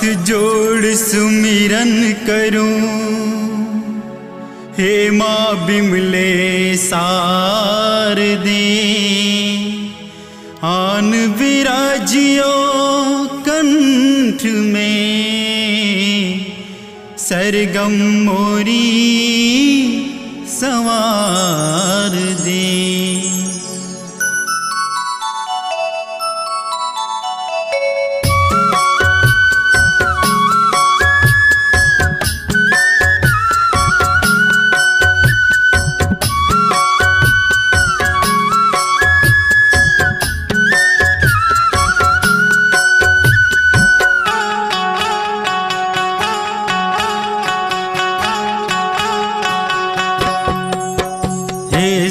हाथ जोड़ सुमिरन करूं, हे माँ बिमले शारदे। आन विराजियो कंठ में, सरगम मोरी संवार दे।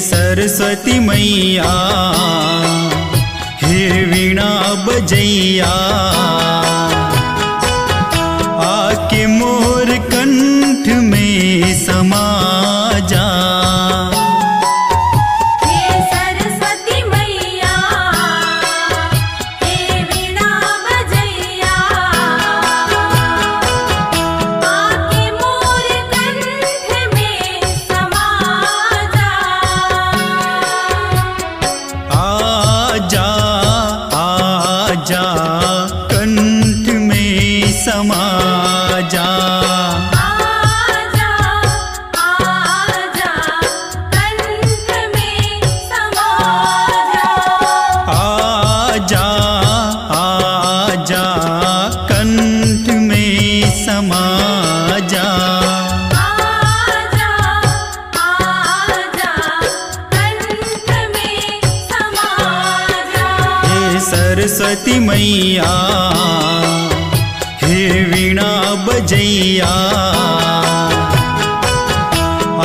सरस्वती मैया, हे वीणा बजैया, आके मोर कंठ में समा जा। कंठ में समा जा। आजा आजा कंठ में समा जा। आजा आजा कंठ में समा जा। आजा आजा कंठ में समा जा। हे सरस्वती मैया, हे वीणा बजैया,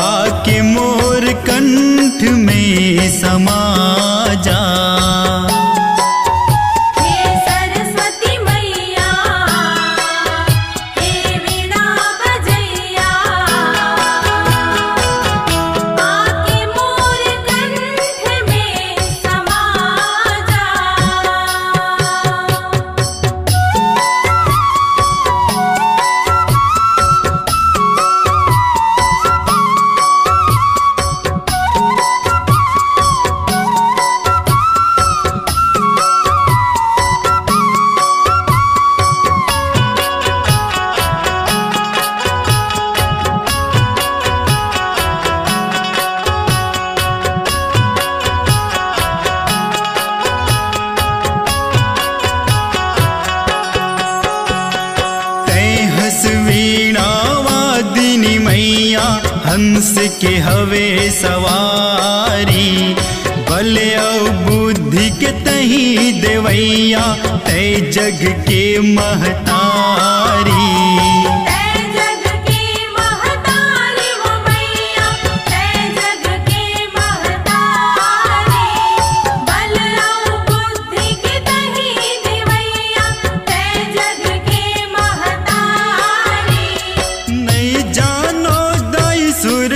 आके मोर कंठ में समा जा। हे सरस्वती मैया, हे वीणा बजैया, आके मोर कंठ में समा जा। वीणा वादिनी मैया, हंस के हवे सवारी, बले औ बुद्धि के तही देवैया, तै जग के महतारी। सुर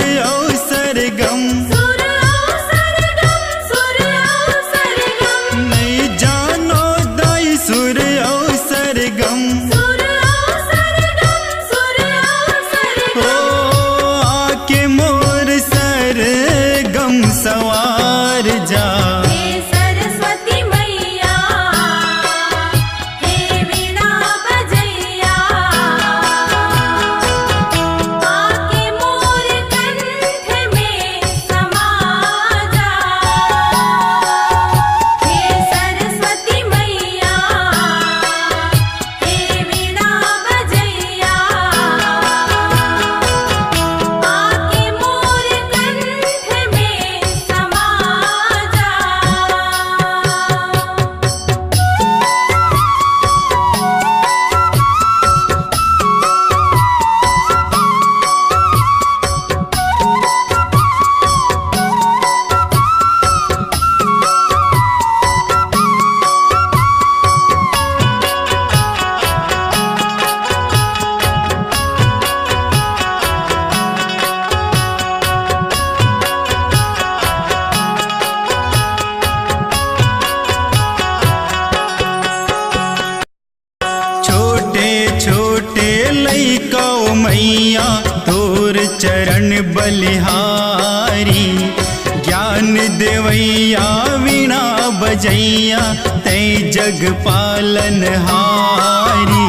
बजैया तै जग पालन हारी।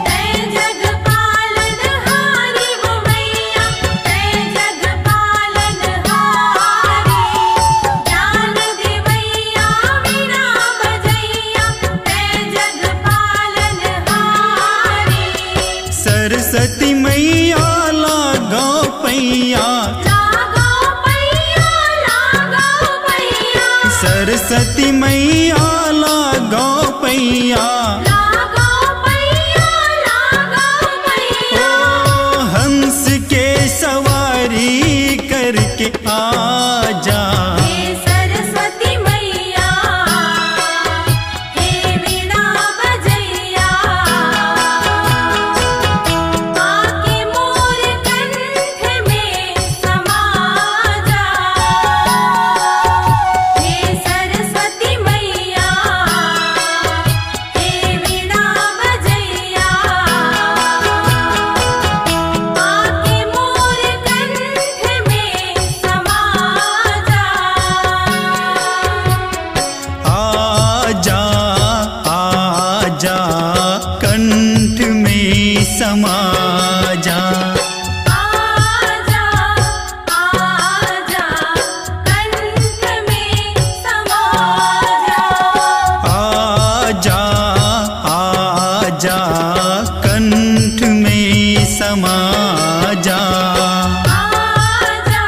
तै जग पालन हारी वो मैया, तै जग पालन हारी। ज्ञान देवैया वीणा बजैया, तै जग पालन हारी। सरस्वती मैया लागो पैया, लागो पैया, लागो पैया, सरस्वती मैया लागो पैया। लागो पैया, लागो पैया। ओ हंस के सवारी करके आजा, हे सरस्वती मैया, हे वीणा बजैया, आके मोर कंठ में समा जा। हे सरस्वती मैया, हे वीणा बजैया, आके मोर कंठ में समा जा। आजा आजा कंठ में समा जा। आजा आजा कंठ में समा जा। आजा आजा कंठ में समा जा। आजा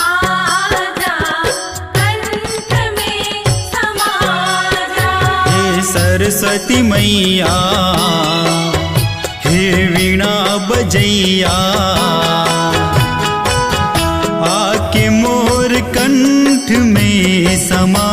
आजा कंठ में समा जा। हे सरस्वती मैया, हे वीणा बजैया, आके मोर कंठ में समा